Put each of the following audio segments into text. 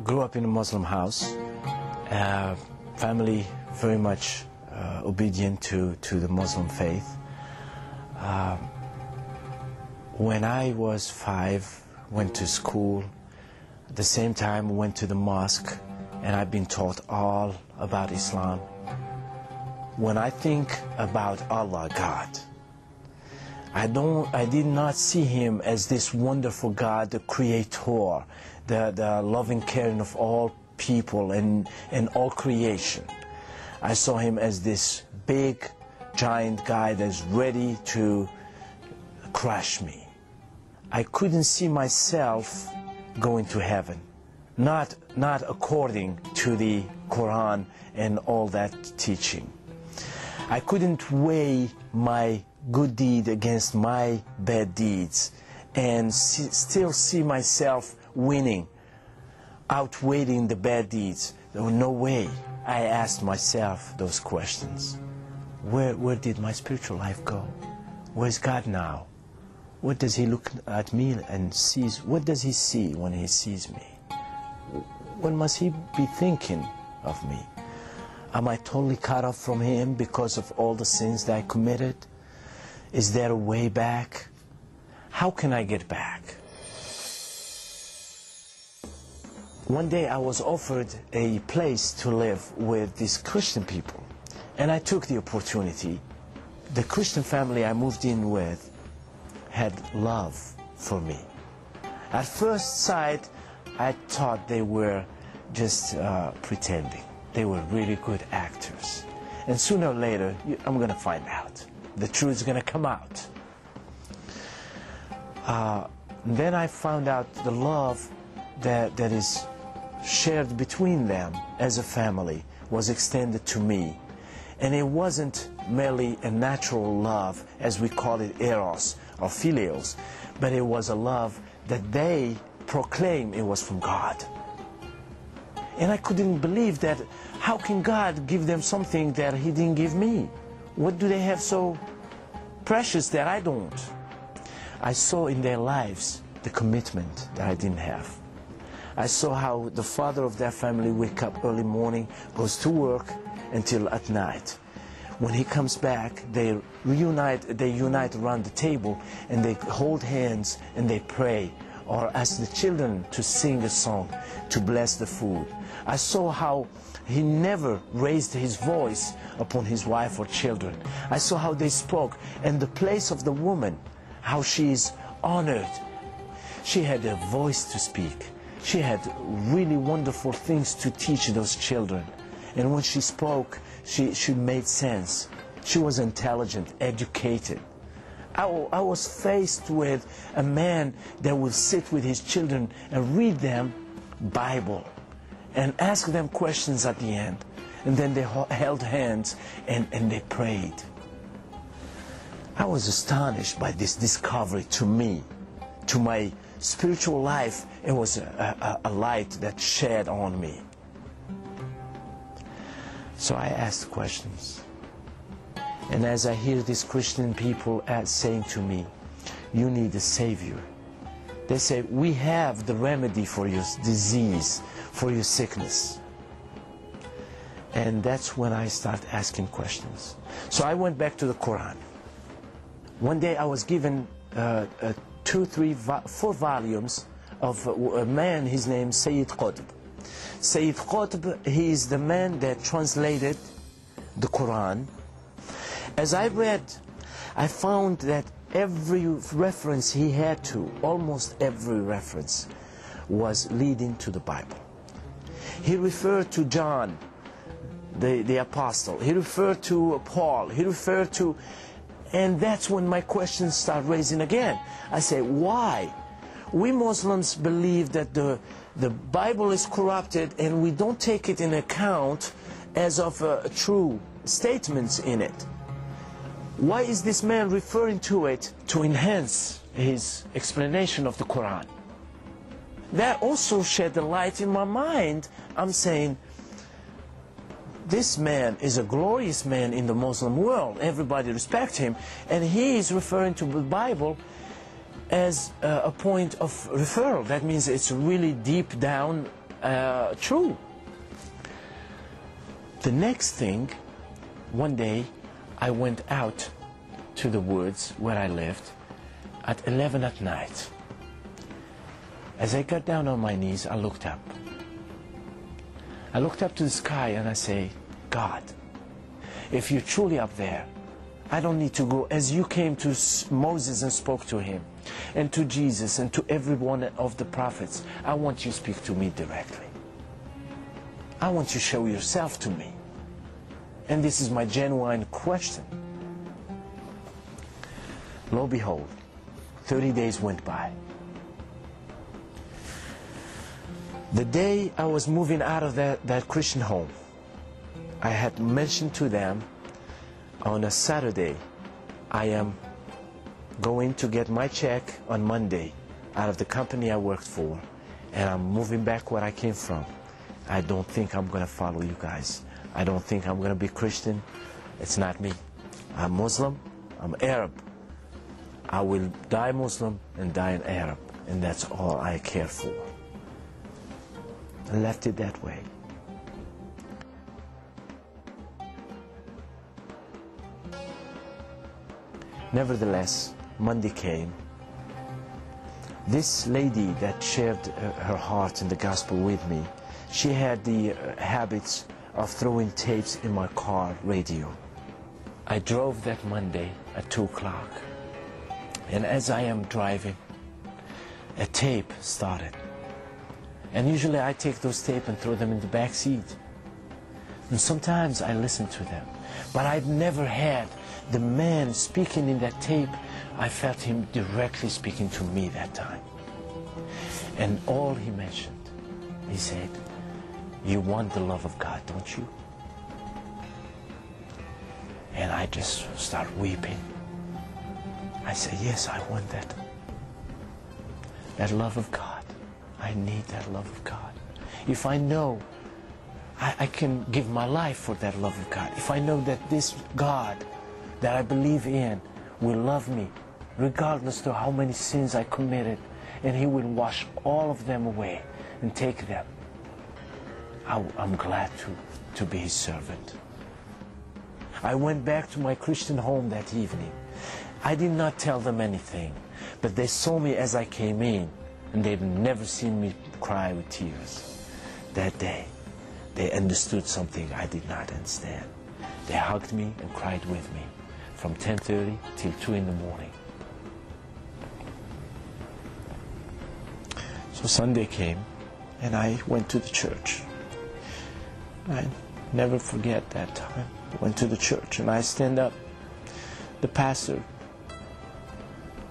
Grew up in a Muslim house, family very much obedient to the Muslim faith. When I was 5, went to school, at the same time went to the mosque, and I've been taught all about Islam. When I think about Allah, God, I did not see Him as this wonderful God, the Creator, the loving caring of all people and all creation. I saw Him as this big, giant guy that's ready to crush me. I couldn't see myself going to heaven, not according to the Quran and all that teaching. I couldn't weigh my good deed against my bad deeds and still see myself winning, outweighing the bad deeds. There was no way. I asked myself those questions. Where did my spiritual life go? Where's God now? What does He look at me and sees? What does He see when He sees me? What must He be thinking of me? Am I totally cut off from Him because of all the sins that I committed? Is there a way back? How can I get back? One day I was offered a place to live with these Christian people, and I took the opportunity. The Christian family I moved in with had love for me. At first sight, I thought they were just pretending. They were really good actors. And sooner or later, I'm going to find out. The truth is going to come out. Then I found out the love that is shared between them as a family was extended to me. And it wasn't merely a natural love, as we call it eros or philios, but it was a love that they proclaim it was from God. And I couldn't believe that. How can God give them something that He didn't give me? What do they have so precious that I don't? I saw in their lives the commitment that I didn't have. I saw how the father of their family wakes up early morning, goes to work until at night. When he comes back, they unite around the table and they hold hands and they pray, or ask the children to sing a song to bless the food. I saw how he never raised his voice upon his wife or children. I saw how they spoke, and the place of the woman, how she is honored. She had a voice to speak. She had really wonderful things to teach those children. And when she spoke, she made sense. She was intelligent, educated. I was faced with a man that would sit with his children and read them Bible and ask them questions at the end. And then they held hands and they prayed. I was astonished by this discovery to me, to my spiritual life. It was a light that shed on me. So I asked questions. And as I hear these Christian people saying to me, you need a Savior. They say, we have the remedy for your disease, for your sickness. And that's when I start asking questions. So I went back to the Quran. One day I was given 4 volumes of a man, his name Sayyid Qutb. Sayyid Qutb, he is the man that translated the Quran. As I read, I found that every reference he had to, almost every reference, was leading to the Bible. He referred to John, the apostle. He referred to Paul. He referred to... And that's when my questions start raising again. I say, why? We Muslims believe that the Bible is corrupted and we don't take it in account as of true statements in it. Why is this man referring to it to enhance his explanation of the Quran? That also shed a light in my mind. I'm saying, this man is a glorious man in the Muslim world. Everybody respects him. And he is referring to the Bible as a point of referral. That means it's really deep down true. The next thing, one day I went out to the woods where I lived at 11 at night. As I got down on my knees, I looked up. I looked up to the sky and I say, God, if you're truly up there, I don't need to go. As you came to Moses and spoke to him, and to Jesus and to every one of the prophets, I want you to speak to me directly. I want you to show yourself to me. And this is my genuine question. Lo and behold, 30 days went by. The day I was moving out of that Christian home, I had mentioned to them on a Saturday, I am going to get my check on Monday out of the company I worked for, and I'm moving back where I came from. I don't think I'm going to follow you guys. I don't think I'm going to be Christian. It's not me. I'm Muslim. I'm Arab. I will die Muslim and die an Arab, and that's all I care for. I left it that way. Nevertheless, Monday came. This lady that shared her heart in the gospel with me, she had the habits of throwing tapes in my car radio. I drove that Monday at 2 o'clock, and as I am driving, a tape started. And usually I take those tapes and throw them in the back seat. And sometimes I listen to them. But I'd never had the man speaking in that tape. I felt him directly speaking to me that time. And all he mentioned, he said, you want the love of God, don't you? And I just start weeping. I said, yes, I want that. That love of God. I need that love of God. If I know I can give my life for that love of God, if I know that this God that I believe in will love me regardless of how many sins I committed, and He will wash all of them away and take them, I'm glad to be His servant. I went back to my Christian home that evening. I did not tell them anything, but they saw me as I came in, and they've never seen me cry with tears. That day, they understood something I did not understand. They hugged me and cried with me from 10:30 till 2 in the morning. So Sunday came, and I went to the church. I never forget that time. I went to the church, and I stand up. The pastor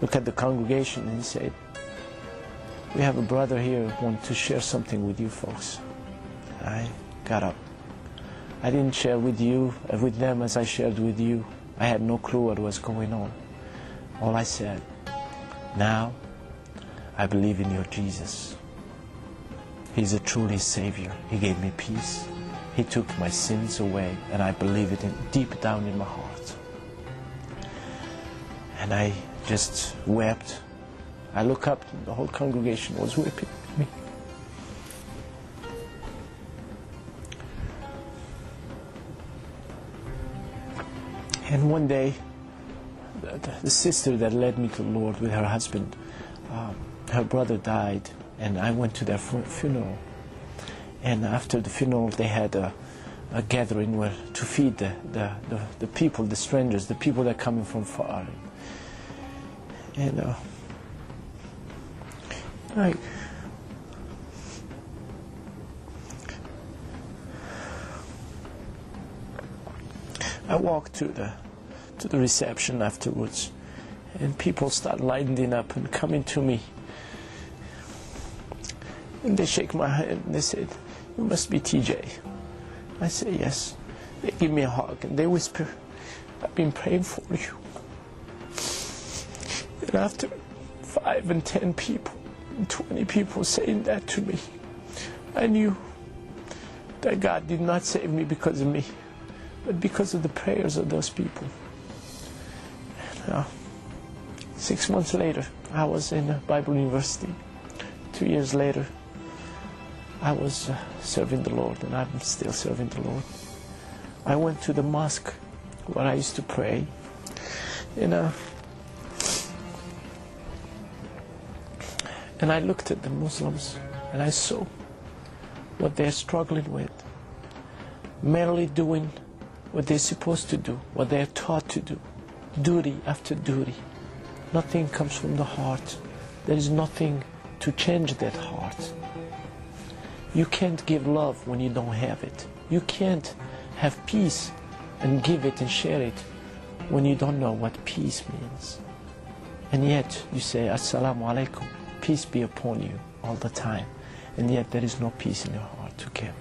looked at the congregation, and he said, we have a brother here who wants to share something with you folks. I got up. I didn't share with them as I shared with you. I had no clue what was going on. All I said, now I believe in your Jesus. He's a truly Savior. He gave me peace. He took my sins away, and I believe it deep down in my heart. And I just wept. I look up, the whole congregation was weeping with me. And one day, the sister that led me to the Lord with her husband, her brother died, and I went to their funeral. And after the funeral, they had a gathering where to feed the people, the strangers, the people that are coming from far. And I walked to the reception afterwards, and people start lining up and coming to me. And they shake my hand and they said, you must be TJ. I say, yes. They give me a hug and they whisper, I've been praying for you. And after 5 and 10 people, 20 people saying that to me, I knew that God did not save me because of me, but because of the prayers of those people. And, 6 months later, I was in a Bible university. 2 years later, I was serving the Lord, and I'm still serving the Lord. I went to the mosque where I used to pray, and I looked at the Muslims, and I saw what they're struggling with, merely doing what they're supposed to do, what they're taught to do, duty after duty. Nothing comes from the heart. There is nothing to change that heart. You can't give love when you don't have it. You can't have peace and give it and share it when you don't know what peace means. And yet you say, Assalamu alaikum, peace be upon you all the time. And yet there is no peace in your heart to give.